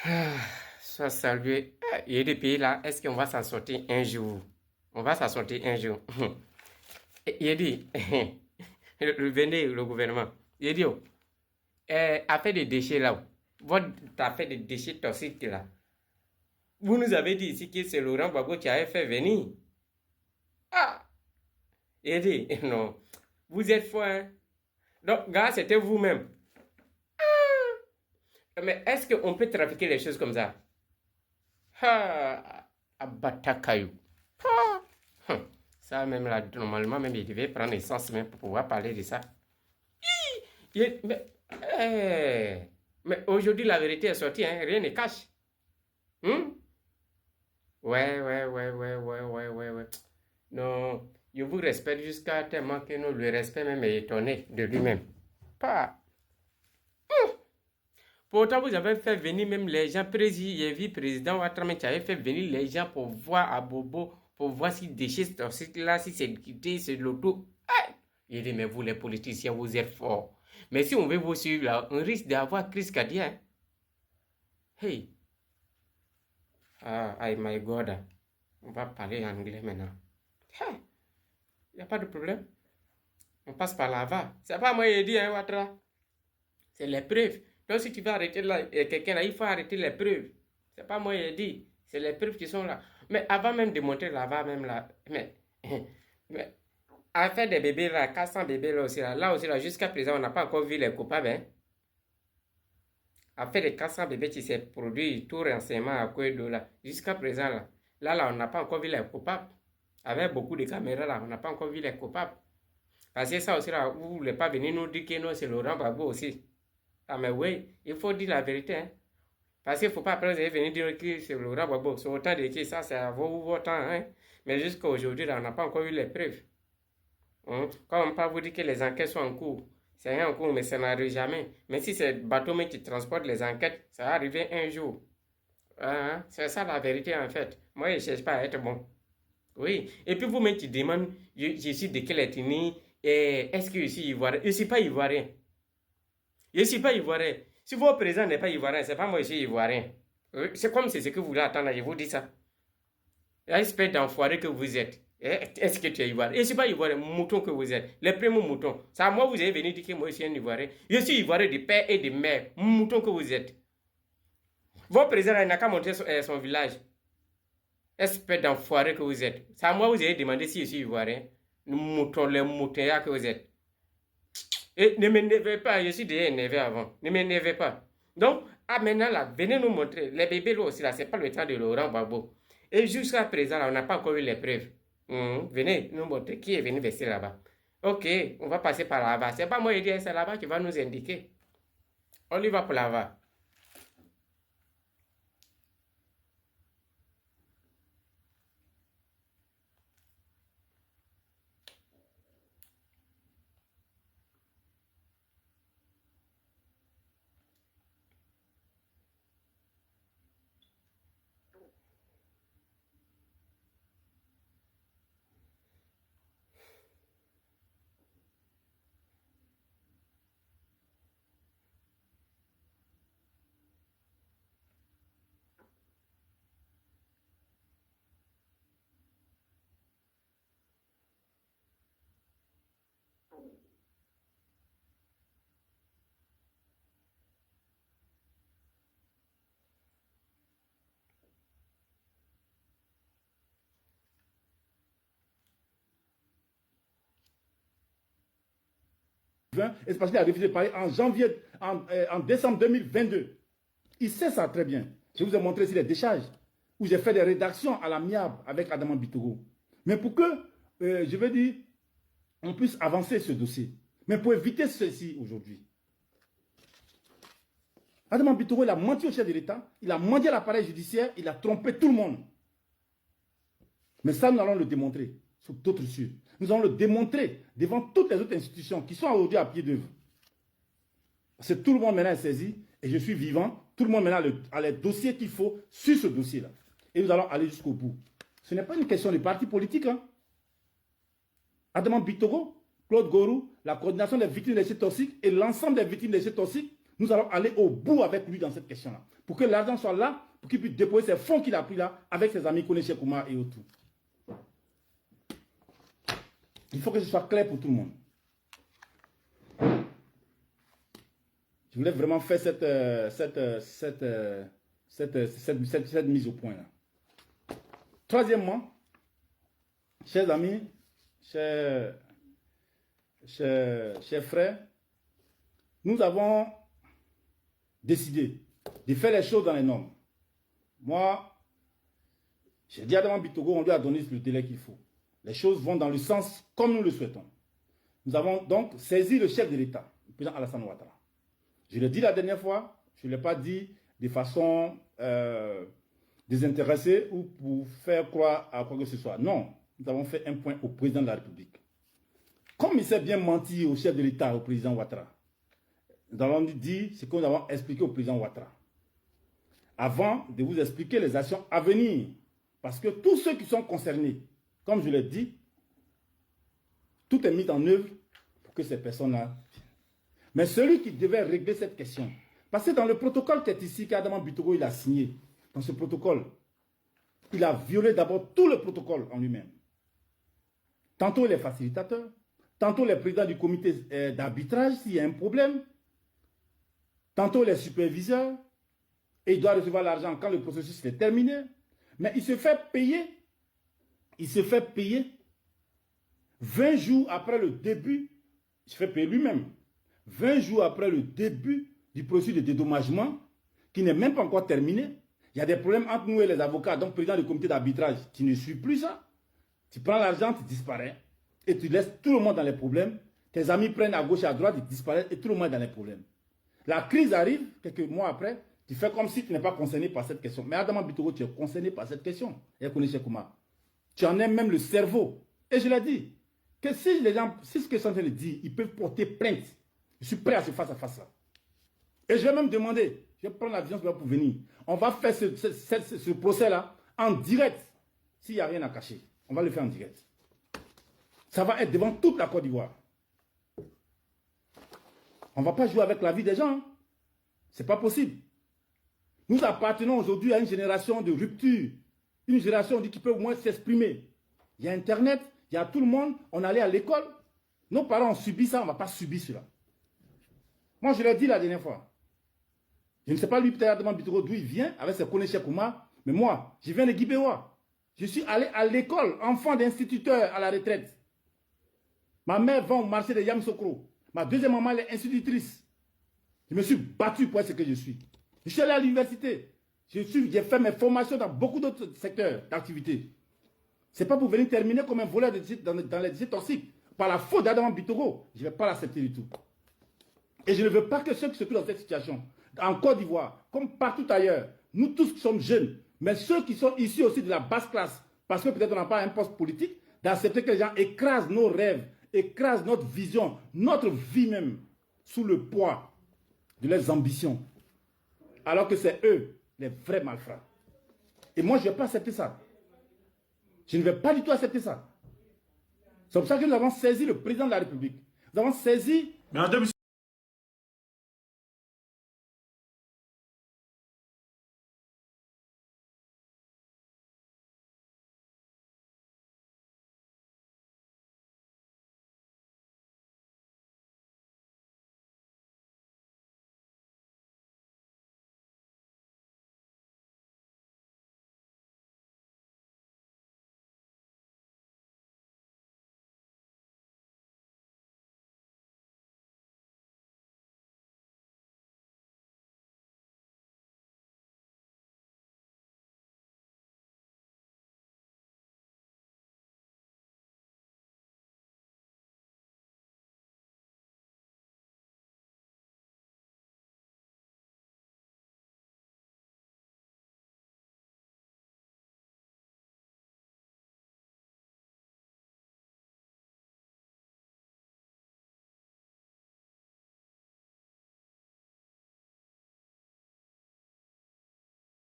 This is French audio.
Ah, sois salué. Ah, il y a des pays là, est-ce qu'on va s'en sortir un jour? On va s'en sortir un jour. Il a dit, venez le gouvernement. Il a dit, oh, affaire des déchets là, votre affaire des déchets toxiques là, vous nous avez dit ici que c'est Laurent Gbagbo qui avait fait venir. Ah, il a dit, non, vous êtes fou, hein? Donc, gars, c'était vous-même. Mais est-ce qu'on peut trafiquer les choses comme ça? Ah, abatakayu. Ah, ça même là, normalement, même il devait prendre essence même pour pouvoir parler de ça. Mais, mais aujourd'hui, la vérité est sortie, hein, rien ne cache. Hmm? Ouais. Non, je vous respecte jusqu'à tellement que non, le respect même est étonné de lui-même. Pas. Pourtant, vous avez fait venir même les gens, j'ai vu président Ouattara qui avait fait venir les gens pour voir à Bobo, pour voir si déchets toxiques là, si c'est quitté, c'est l'auto. Il dit, mais vous les politiciens, vous êtes forts. Mais si on veut vous suivre là, on risque d'avoir crise cardiaque. Hey, my God, on va parler anglais maintenant. Il n'y a pas de problème. On passe par là-bas. C'est pas moi qui ai dit, hein, Ouattara. C'est les preuves. Donc, si tu veux arrêter quelqu'un là, il faut arrêter les preuves. C'est pas moi qui ai dit. C'est les preuves qui sont là. Mais avant même de montrer là-bas, même là, mais à faire des bébés là, 400 bébés là aussi là, jusqu'à présent, on n'a pas encore vu les coupables, hein. À faire des 400 bébés qui s'est produit tout renseignement à Kouédo là, jusqu'à présent là, on n'a pas encore vu les coupables. Avec beaucoup de caméras là, on n'a pas encore vu les coupables. Parce que ça aussi là, vous ne voulez pas venir nous dire que non, c'est Laurent Gbagbo aussi. Ah mais oui, il faut dire la vérité, hein. Parce qu'il ne faut pas après venir dire que c'est Laurent Gbagbo. C'est autant de que ça, c'est à votre temps, hein. Mais jusqu'à aujourd'hui, on n'a pas encore eu les preuves. Quand on peut vous dire que les enquêtes sont en cours, c'est rien en cours, mais ça n'arrive jamais. Mais si c'est le bateau qui transporte les enquêtes, ça va arriver un jour. C'est ça la vérité en fait. Moi, je ne cherche pas à être bon. Oui. Et puis vous-même qui demandez, je suis de quelle ethnie, est-ce que je suis ivoirien? Je ne suis pas ivoirien. Je ne suis pas ivoirien. Si votre président n'est pas ivoirien, c'est pas moi qui suis ivoirien. C'est comme c'est ce que vous voulez attendre, je vous dis ça. Espèce d'enfoiré que vous êtes. Est-ce que tu es ivoirien? Je ne suis pas ivoirien, mouton que vous êtes. Les premiers moutons. C'est à moi vous avez venu dire que moi je suis un ivoirien. Je suis ivoirien de père et de mère. Mouton que vous êtes. Votre président n'a qu'à montrer son village. Espèce d'enfoiré que vous êtes. C'est à moi vous avez demandé si je suis ivoirien. Mouton, les moutons que vous êtes. Et ne m'énervez pas, je suis déjà énervé avant. Ne m'énervez pas. Donc, maintenant là, venez nous montrer. Les bébés là aussi, là, c'est pas le temps de Laurent Gbagbo. Et jusqu'à présent, là, on n'a pas encore eu les preuves. Venez nous montrer qui est venu verser là-bas. Ok, on va passer par là-bas. C'est pas moi qui dis, c'est là-bas qui va nous indiquer. On y va pour là-bas. Et c'est parce qu'il a refusé de parler en décembre 2022. Il sait ça très bien. Je vous ai montré ici les décharges où j'ai fait des rédactions à l'amiable avec Adama Bitoro. Mais pour que, je veux dire, on puisse avancer ce dossier. Mais pour éviter ceci aujourd'hui. Adama Bitoro, il a menti au chef de l'État, il a menti à l'appareil judiciaire, il a trompé tout le monde. Mais ça, nous allons le démontrer sous d'autres cieux. Nous allons le démontrer devant toutes les autres institutions qui sont aujourd'hui à pied d'œuvre. Parce que tout le monde maintenant est saisi et je suis vivant. Tout le monde maintenant a les dossiers qu'il faut sur ce dossier-là. Et nous allons aller jusqu'au bout. Ce n'est pas une question de parti politique. Hein. Adama Bitoro, Claude Gorou, la coordination des victimes des déchets toxiques et l'ensemble des victimes des déchets toxiques, Nous allons aller au bout avec lui dans cette question-là. Pour que l'argent soit là, pour qu'il puisse déposer ses fonds qu'il a pris là, avec ses amis Kone Cheikh Oumar et autour. Il faut que ce soit clair pour tout le monde. Je voulais vraiment faire cette mise au point là. Troisièmement, chers amis, chers frères, nous avons décidé de faire les choses dans les normes. Moi, j'ai dit à Adama Bitogo, on lui a donné le délai qu'il faut. Les choses vont dans le sens comme nous le souhaitons. Nous avons donc saisi le chef de l'État, le président Alassane Ouattara. Je l'ai dit la dernière fois, je ne l'ai pas dit de façon désintéressée ou pour faire croire à quoi que ce soit. Non, nous avons fait un point au président de la République. Comme il s'est bien menti au chef de l'État, au président Ouattara, nous allons dire ce que nous avons expliqué au président Ouattara. Avant de vous expliquer les actions à venir, parce que tous ceux qui sont concernés, comme je l'ai dit, tout est mis en œuvre pour que ces personnes-là... Mais celui qui devait régler cette question, parce que dans le protocole qui est ici, qu'Adama Bitogo il a signé, dans ce protocole, il a violé d'abord tout le protocole en lui-même. Tantôt les facilitateurs, tantôt les présidents du comité d'arbitrage s'il y a un problème, tantôt les superviseurs, et il doit recevoir l'argent quand le processus est terminé. Mais il se fait payer 20 jours après le début, il se fait payer lui-même, 20 jours après le début du processus de dédommagement, qui n'est même pas encore terminé. Il y a des problèmes entre nous et les avocats, donc président du comité d'arbitrage, tu ne suis plus ça. Tu prends l'argent, tu disparais, et tu laisses tout le monde dans les problèmes. Tes amis prennent à gauche et à droite, ils disparaissent, et tout le monde est dans les problèmes. La crise arrive, quelques mois après, tu fais comme si tu n'es pas concerné par cette question. Mais Adama Bitogo, tu es concerné par cette question. Et Kone Cheikh Oumar. Tu en es même le cerveau. Et je l'ai dit, que si les gens, si ce que je suis en train de dire, ils peuvent porter plainte, je suis prêt à ce face-à-face là. Et je vais même demander, je vais prendre l'avion pour venir. On va faire ce procès-là en direct. S'il n'y a rien à cacher, on va le faire en direct. Ça va être devant toute la Côte d'Ivoire. On ne va pas jouer avec la vie des gens. Hein. Ce n'est pas possible. Nous appartenons aujourd'hui à une génération de rupture. Une génération qui peut au moins s'exprimer. Il y a Internet, il y a tout le monde. On allait à l'école. Nos parents ont subi ça, on ne va pas subir cela. Moi, je l'ai dit la dernière fois. Je ne sais pas lui, peut-être Adama Bitogo, d'où il vient, avec ses Kone Cheikh Oumar. Mais moi, je viens de Guibéwa. Je suis allé à l'école, enfant d'instituteur à la retraite. Ma mère vend au marché de Yamsokro. Ma deuxième maman, elle est institutrice. Je me suis battu pour être ce que je suis. Je suis allé à l'université. J'ai fait mes formations dans beaucoup d'autres secteurs d'activité. Ce n'est pas pour venir terminer comme un voleur dans les déchets toxiques. Par la faute d'Adama Bitogo, je ne vais pas l'accepter du tout. Et je ne veux pas que ceux qui se trouvent dans cette situation, en Côte d'Ivoire, comme partout ailleurs, nous tous qui sommes jeunes, mais ceux qui sont issus aussi de la basse classe, parce que peut-être on n'a pas un poste politique, d'accepter que les gens écrasent nos rêves, écrasent notre vision, notre vie même, sous le poids de leurs ambitions. Alors que c'est eux, les vrais malfrats. Et moi, je ne vais pas accepter ça. Je ne vais pas du tout accepter ça. C'est pour ça que nous avons saisi le président de la République. Nous avons saisi... Mais en 2016,